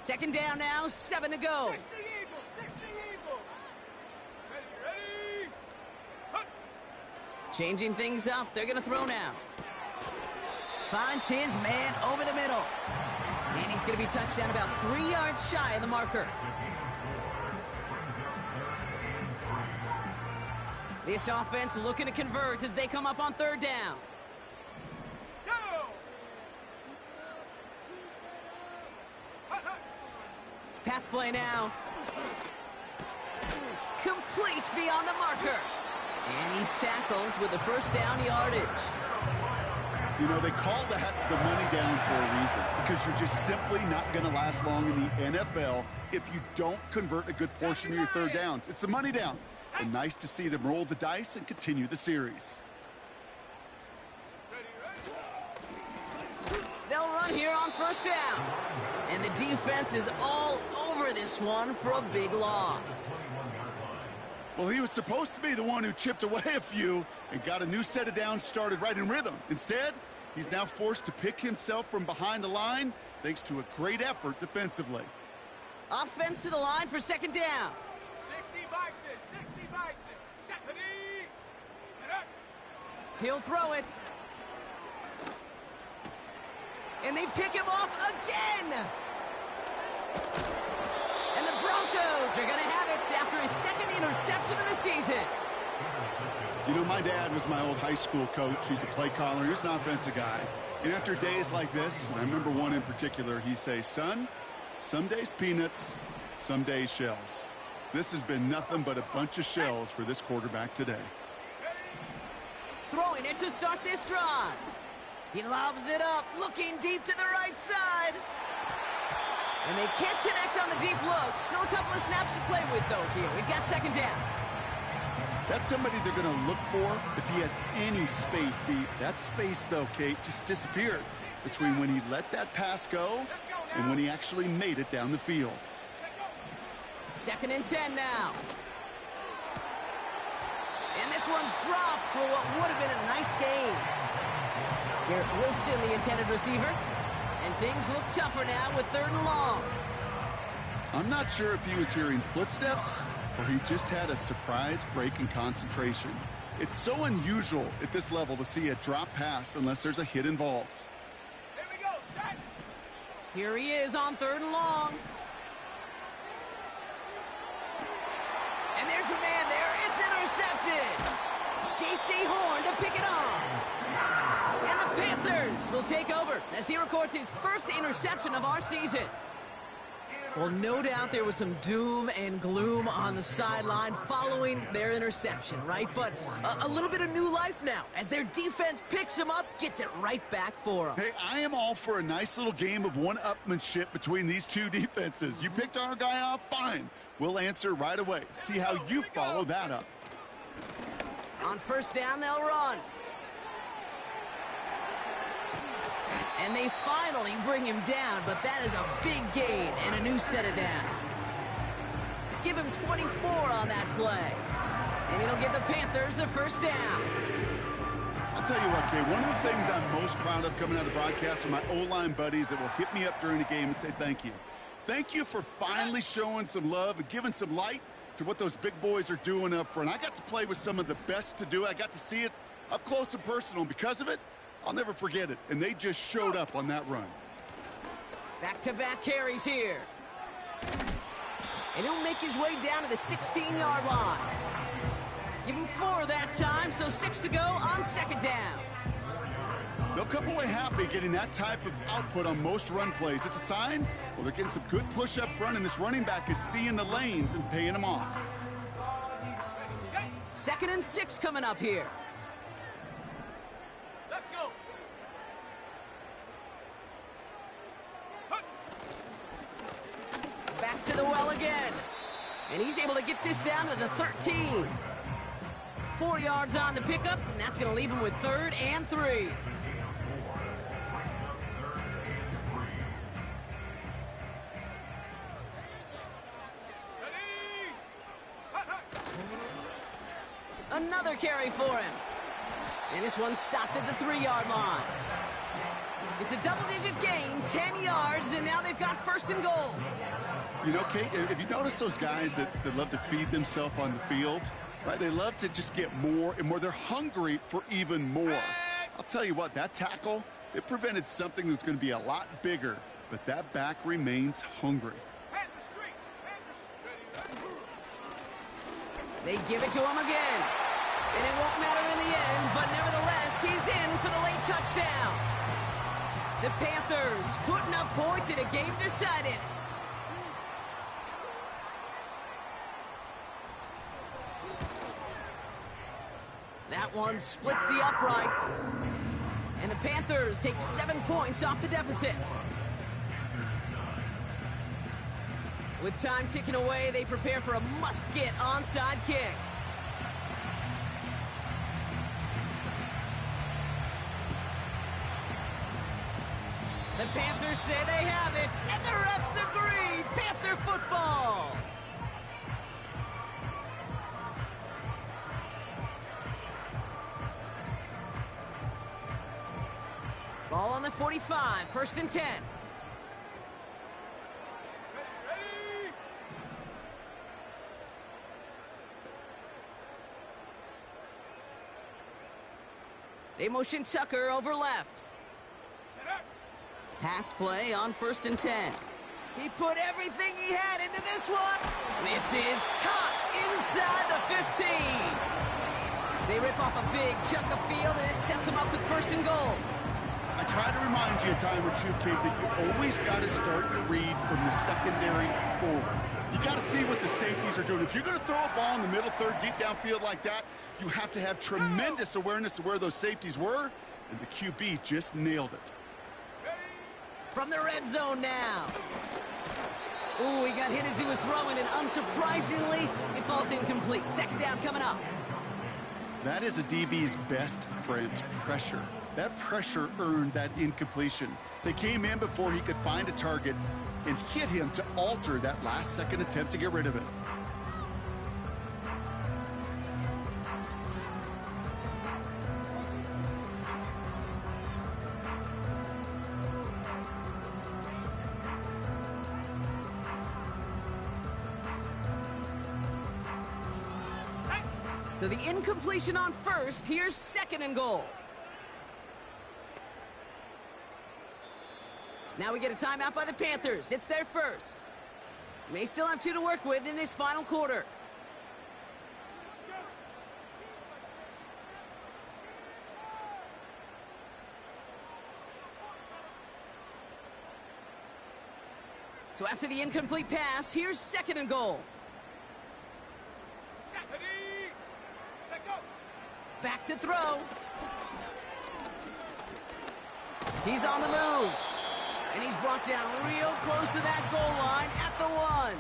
Second down now, 7 to go.
60 Eagles, 60 Eagles. Ready, ready. Hut.
Changing things up, they're going to throw now. Finds his man over the middle. And he's going to be touched down about 3 yards shy of the marker. This offense looking to convert as they come up on 3rd down.
Go. Hut, hut.
Pass play now. Complete beyond the marker. And he's tackled with the first down yardage.
You know, they call that the money down for a reason, because you're just simply not going to last long in the NFL if you don't convert a good portion of your 3rd downs. It's the money down. And nice to see them roll the dice and continue the series.
They'll run here on 1st down. And the defense is all over this one for a big loss.
Well, he was supposed to be the one who chipped away a few and got a new set of downs started right in rhythm. Instead, he's now forced to pick himself from behind the line thanks to a great effort defensively.
Offense to the line for 2nd down.
60 Bison, 60 Bison. Stephanie. Get up.
He'll throw it. And they pick him off again. And the Broncos are going to have it after his 2nd interception of the season.
You know, my dad was my old high school coach. He's a play caller. He was an offensive guy. And after days like this, and I remember one in particular, he'd say, son, some days peanuts, some days shells. This has been nothing but a bunch of shells for this quarterback today.
Throwing it to start this drive. He lobs it up, looking deep to the right side. And they can't connect on the deep look. Still a couple of snaps to play with, though, here. We've got 2nd down.
That's somebody they're going to look for if he has any space deep. That space, though, Kate, just disappeared between when he let that pass go and when he actually made it down the field.
2nd and 10 now. And this one's dropped for what would have been a nice gain. Garrett Wilson, the intended receiver. And things look tougher now with 3rd and long.
I'm not sure if he was hearing footsteps or he just had a surprise break in concentration. It's so unusual at this level to see a drop pass unless there's a hit involved.
Here we go, set.
Here he is on 3rd and long. And there's a man there. It's intercepted. J.C. Horn to pick it off. And the Panthers will take over as he records his 1st interception of our season. Well, no doubt there was some doom and gloom on the sideline following their interception, right? But a little bit of new life now as their defense picks him up, gets it right back for him.
Hey, I am all for a nice little game of one-upmanship between these two defenses. You picked our guy off, fine. We'll answer right away. See how you follow that up.
On 1st down, they'll run. And they finally bring him down, but that is a big gain and a new set of downs. Give him 24 on that play. And it'll give the Panthers a 1st down.
I'll tell you what, Kay, one of the things I'm most proud of coming out of broadcast are my O-line buddies that will hit me up during the game and say thank you. Thank you for finally showing some love and giving some light to what those big boys are doing up front. I got to play with some of the best to do it. I got to see it up close and personal. Because of it, I'll never forget it. And they just showed up on that run.
Back-to-back carries here. And he'll make his way down to the 16-yard line. Give him 4 that time, so 6 to go on 2nd down.
They'll come away happy getting that type of output on most run plays. It's a sign, well, they're getting some good push up front, and this running back is seeing the lanes and paying them off.
2nd and 6 coming up here.
Let's go. Hut.
Back to the well again. And he's able to get this down to the 13. 4 yards on the pickup, and that's going to leave him with 3rd and 3. Another carry for him. And this one stopped at the 3-yard line. It's a double-digit gain, 10 yards, and now they've got 1st and goal.
You know, Kate, if you notice those guys that love to feed themselves on the field, right? They love to just get more and more. They're hungry for even more. I'll tell you what, that tackle, it prevented something that's going to be a lot bigger, but that back remains hungry.
They give it to him again. And it won't matter in the end, but nevertheless, he's in for the late touchdown. The Panthers putting up points in a game decided. That one splits the uprights. And the Panthers take 7 points off the deficit. With time ticking away, they prepare for a must-get onside kick. The Panthers say they have it, and the refs agree. Panther football. Ball on the 45, 1st and 10. They motion Tucker over left. Pass play on 1st and 10. He put everything he had into this one. This is caught inside the 15. They rip off a big chunk of field, and it sets them up with 1st and goal.
I try to remind you a time or two, Kate, that you always got to start your read from the secondary forward. You got to see what the safeties are doing. If you're going to throw a ball in the middle third, deep downfield like that, you have to have tremendous awareness of where those safeties were, and the QB just nailed it.
From the red zone now. Ooh, he got hit as he was throwing, and unsurprisingly, it falls incomplete. 2nd down coming up.
That is a DB's best friend, pressure. That pressure earned that incompletion. They came in before he could find a target and hit him to alter that last-second attempt to get rid of it.
So the incompletion on 1st, here's 2nd and goal. Now we get a timeout by the Panthers. It's their 1st. May still have 2 to work with in this final quarter. So after the incomplete pass, here's 2nd and goal. Back to throw. He's on the move. And he's brought down real close to that goal line at the 1.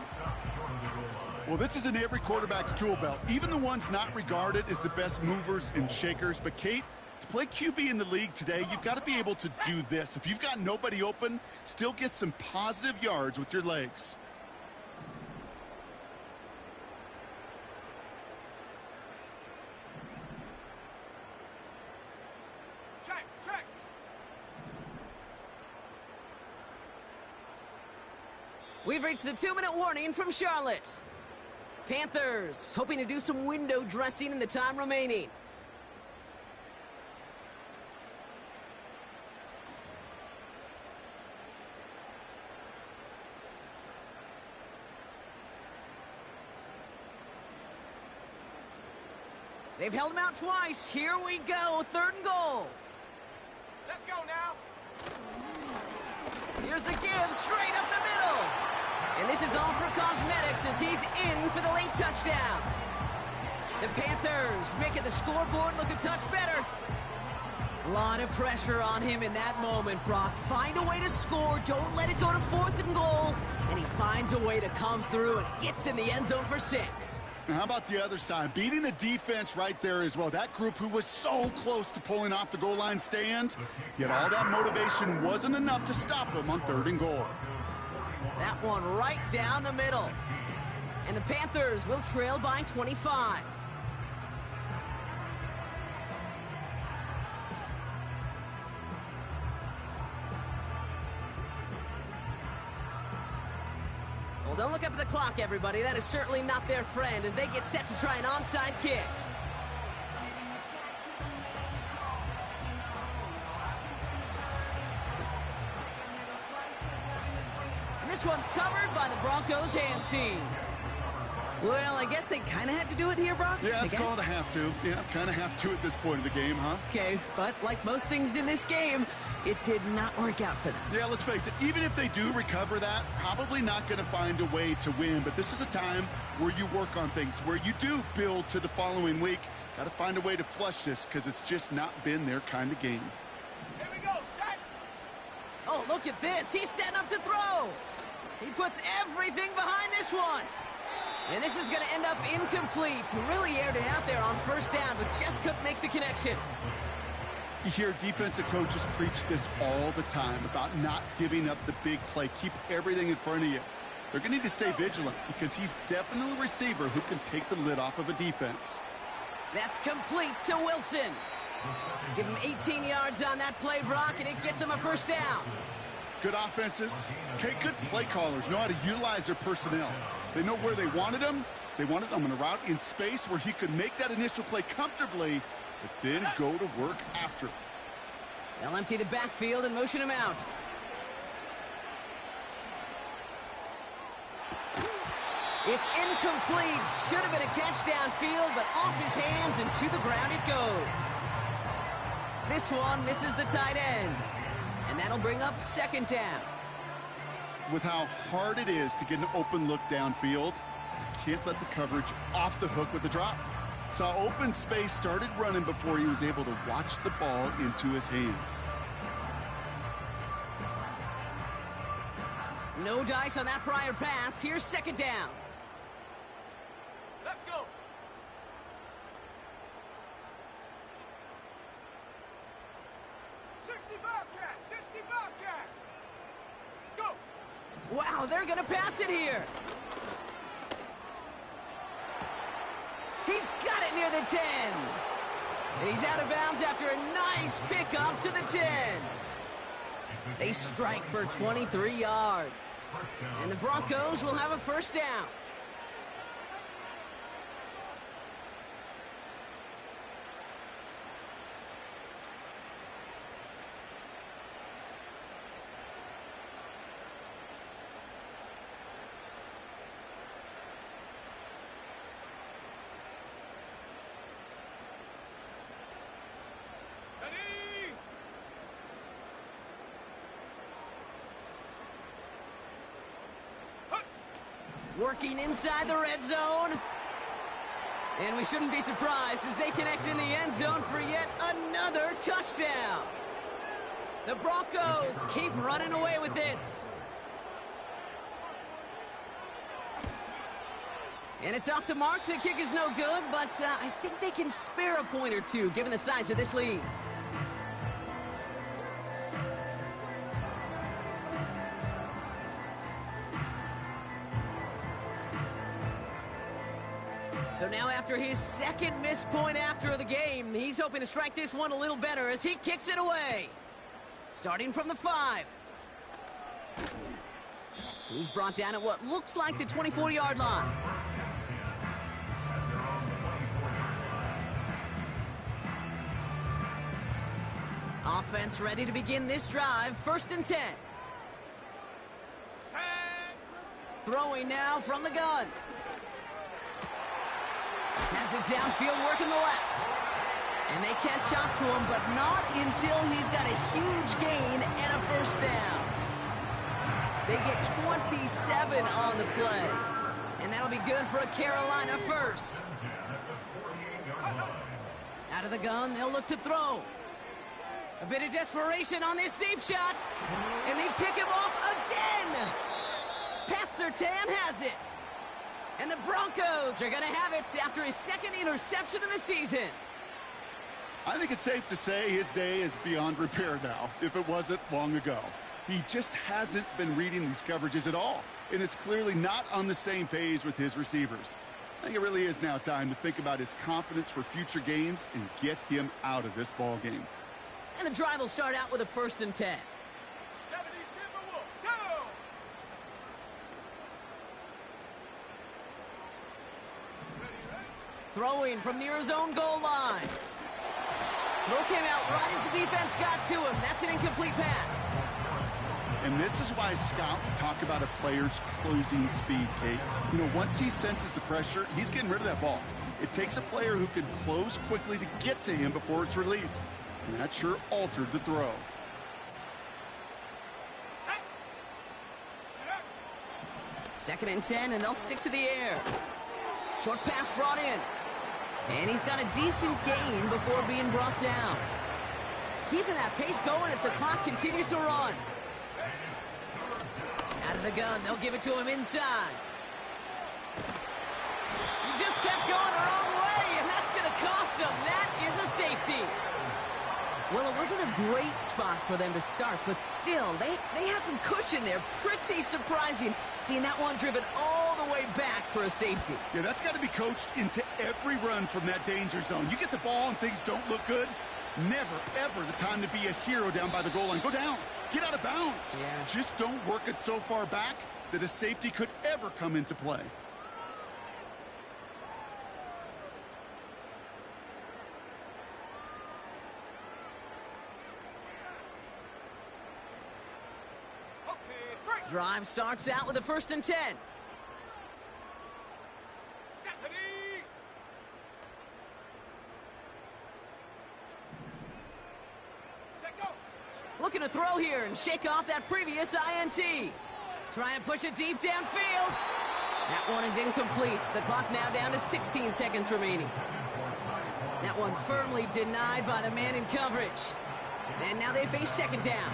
Well, this is in every quarterback's tool belt, even the ones not regarded as the best movers and shakers. But, Kate, to play QB in the league today, you've got to be able to do this. If you've got nobody open, still get some positive yards with your legs.
We've reached the 2-minute warning from Charlotte. Panthers hoping to do some window dressing in the time remaining. They've held him out twice. Here we go, 3rd and goal.
Let's go now.
Here's a give straight up the middle. And this is all for cosmetics as he's in for the late touchdown. The Panthers making the scoreboard look a touch better. A lot of pressure on him in that moment, Brock. Find a way to score. Don't let it go to 4th and goal. And he finds a way to come through and gets in the end zone for 6.
Now, how about the other side? Beating the defense right there as well. That group who was so close to pulling off the goal line stand, yet all that motivation wasn't enough to stop them on 3rd and goal.
That one right down the middle. And the Panthers will trail by 25. Well, don't look up at the clock, everybody. That is certainly not their friend as they get set to try an onside kick. And this one's covered by the Broncos hands team. Well, I guess they kind of had to do it here, Brock?
Yeah, it's called a have to. Yeah, kind of have to at this point of the game, huh?
Okay, but like most things in this game, it did not work out for them.
Yeah, let's face it, even if they do recover that, probably not going to find a way to win. But this is a time where you work on things, where you do build to the following week. Got to find a way to flush this because it's just not been their kind of game.
Here we go, set.
Oh, look at this. He's setting up to throw. He puts everything behind this one. And this is going to end up incomplete. He really aired it out there on 1st down, but just couldn't make the connection.
You hear defensive coaches preach this all the time about not giving up the big play. Keep everything in front of you. They're going to need to stay vigilant because he's definitely a receiver who can take the lid off of a defense.
That's complete to Wilson. Give him 18 yards on that play, Brock, and it gets him a 1st down.
Good offenses. Okay, good play callers know how to utilize their personnel. They know where they wanted him. They wanted him on a route in space where he could make that initial play comfortably, but then go to work after.
They'll empty the backfield and motion him out. It's incomplete. Should have been a catch downfield, but off his hands and to the ground it goes. This one misses the tight end, and that'll bring up 2nd down.
With how hard it is to get an open look downfield, you can't let the coverage off the hook with the drop. Saw open space, started running before he was able to watch the ball into his hands.
No dice on that prior pass. Here's 2nd down.
Let's go. Bobcat, 60 Bobcat. Go.
Wow, they're going to pass it here. He's got it near the 10. And he's out of bounds after a nice pickup to the 10. They strike for 23 yards. And the Broncos will have a 1st down. Working inside the red zone. And we shouldn't be surprised as they connect in the end zone for yet another touchdown. The Broncos keep running away with this. And it's off the mark. The kick is no good, but I think they can spare a point or two given the size of this lead. So now after his 2nd missed point after the game, he's hoping to strike this one a little better as he kicks it away. Starting from the 5. He's brought down at what looks like the 24-yard line. Offense ready to begin this drive. 1st and 10. Throwing now from the gun. Has it downfield, working the left. And they catch up to him, but not until he's got a huge gain and a 1st down. They get 27 on the play. And that'll be good for a Carolina 1st. Out of the gun, they'll look to throw. A bit of desperation on this deep shot. And they pick him off again. Pat Surtain has it. And the Broncos are going to have it after his second interception of the season.
I think it's safe to say his day is beyond repair now, if it wasn't long ago. He just hasn't been reading these coverages at all, and it's clearly not on the same page with his receivers. I think it really is now time to think about his confidence for future games and get him out of this ball game.
And the drive will start out with a 1st and 10.
70 Timberwolves, go!
Throwing from near his own goal line. Throw came out right as the defense got to him. That's an incomplete pass.
And this is why scouts talk about a player's closing speed, Kate. You know, once he senses the pressure, he's getting rid of that ball. It takes a player who can close quickly to get to him before it's released. And that sure altered the throw.
Second and 10, and they'll stick to the air. Short pass brought in. And he's got a decent gain before being brought down. Keeping that pace going as the clock continues to run. Out of the gun, they'll give it to him inside. He just kept going the wrong way, and that's going to cost him. That is a safety. Well, it wasn't a great spot for them to start, but still, they had some cushion there. Pretty surprising seeing that one driven all the way back for a safety.
Yeah, that's got to be coached into every run from that danger zone. You get the ball and things don't look good, never, ever the time to be a hero down by the goal line. Go down. Get out of bounds.
Yeah.
Just don't work it so far back that a safety could ever come into play.
Okay, break!
Drive starts out with a 1st and 10.
70! Check go!
Looking to throw here and shake off that previous INT. Trying to push it deep downfield. That one is incomplete. The clock now down to 16 seconds remaining. That one firmly denied by the man in coverage. And now they face 2nd down.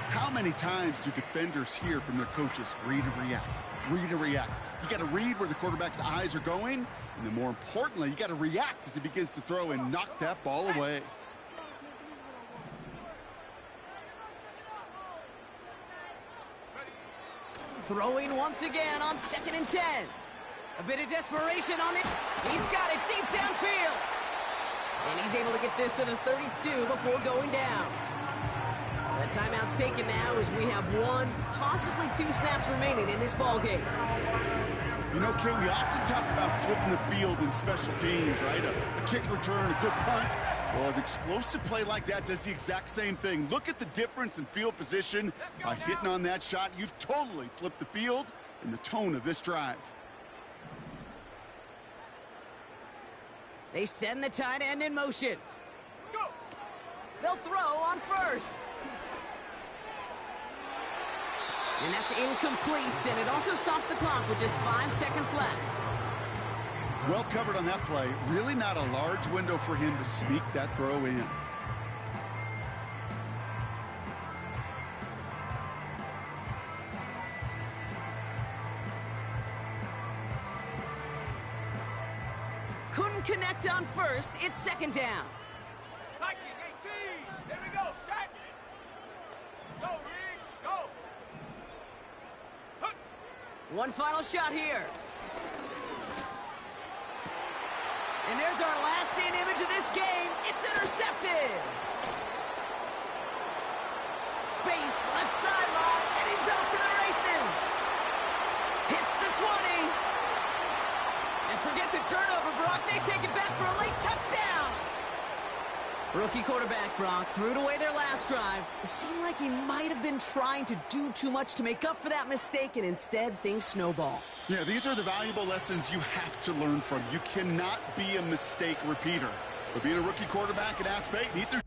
How many times do defenders hear from their coaches, read and react, read and react? You got to read where the quarterback's eyes are going, and then more importantly, you got to react as he begins to throw and knock that ball away.
Throwing once again on 2nd and 10. A bit of desperation on it. He's got it deep downfield. And he's able to get this to the 32 before going down. The timeout's taken now as we have 1, possibly 2 snaps remaining in this ball game.
You know, Kate, we often talk about flipping the field in special teams, right? A kick return, a good punt. Well, an explosive play like that does the exact same thing. Look at the difference in field position. By hitting on that shot, you've totally flipped the field and the tone of this drive.
They send the tight end in motion.
Go!
They'll throw on 1st. And that's incomplete, and it also stops the clock with just 5 seconds left.
Well covered on that play. Really not a large window for him to sneak that throw in.
Couldn't connect on 1st. It's 2nd down.
Viking 18! There we go, set! Go, Reed, go! Hup.
One final shot here. And there's our last-in image of this game. It's intercepted. Space, left sideline, and he's off to the races. Hits the 20. And forget the turnover, Brock. They take it back for a late touchdown. Rookie quarterback Brock threw it away their last drive. It seemed like he might have been trying to do too much to make up for that mistake, and instead things snowball.
Yeah, these are the valuable lessons you have to learn from. You cannot be a mistake repeater. But being a rookie quarterback at Ask Payton,